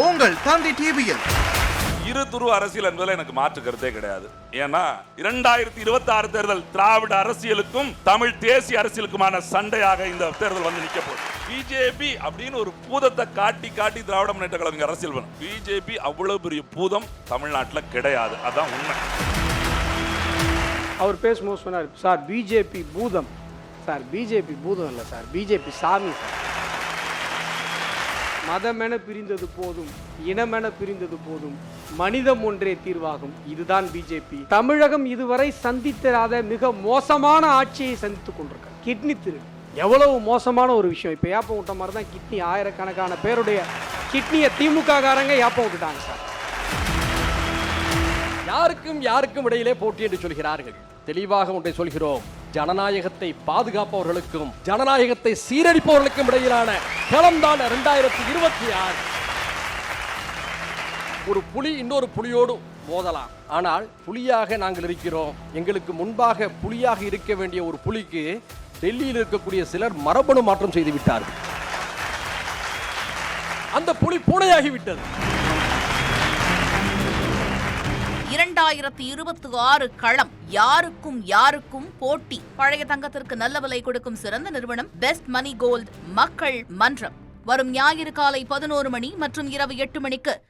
உங்கள் தந்தி டிவியில். இரு துருவ அரசியல் என்பதில் எனக்கு மாற்று கருத்தே கிடையாது. ஏன்னா 2026 தேர்தல் திராவிட அரசியலுக்கும் தமிழ் தேசிய அரசியலுக்குமான சண்டையாக இந்த தேர்தல் வந்து நிக்க போகுது. பிஜேபி அப்படின்னு ஒரு பூதத்தை காட்டி காட்டி திராவிட முன்னேற்ற கழகம் அரசியல் பண்ணும். பிஜேபி அவ்வளவு பெரிய பூதம் தமிழ்நாட்டில் கிடையாது. அதான் உண்மை. அவர் பேசும்போது சொன்னார், சார் பிஜேபி பூதம். சார் பிஜேபி பூதம் இல்லை சார், பிஜேபி சாமி சார். மதமென பிரிந்தது போதும், இனமென பிரிந்தது போதும், மனிதம் ஒன்றே தீர்வாகும். இதுதான் பிஜேபி. தமிழகம் இதுவரை சந்தித்திராத மிக மோசமான ஆட்சியை சந்தித்துக் கொண்டிருக்க. கிட்னி திருடு எவ்வளவு மோசமான ஒரு விஷயம். இப்போ ஏப்பம் விட்ட மாதிரி தான் கிட்னி, ஆயிரக்கணக்கான பேருடைய கிட்னியை திமுக காரங்க ஏப்பம் விட்டுட்டாங்க சார். யாருக்கும் இடையிலே போட்டி என்று சொல்கிறார்கள். தெளிவாக ஒன்றை சொல்கிறோம், ஜனநாயகத்தை பாதுகாப்பவர்களுக்கும் ஜனநாயகத்தை சீரழிப்பவர்களுக்கும் இடையிலான களம்தான் 2026. ஒரு புலி இன்னொரு புலியோடு மோதலாம், ஆனால் புலியாக நாங்கள் இருக்கிறோம். எங்களுக்கு முன்பாக புலியாக இருக்க வேண்டிய ஒரு புலிக்கு டெல்லியில் இருக்கக்கூடிய சிலர் மரபணு மாற்றம் செய்து விட்டார்கள். அந்த புலி பூனையாகிவிட்டது. 2026 களம் யாருக்கும் போட்டி. பழைய தங்கத்திற்கு நல்ல விலை கொடுக்கும் சிறந்த நிறுவனம் பெஸ்ட் மணி கோல்ட் மக்கள் மன்றம். வரும் ஞாயிறு காலை 11 மணி மற்றும் இரவு 8 மணிக்கு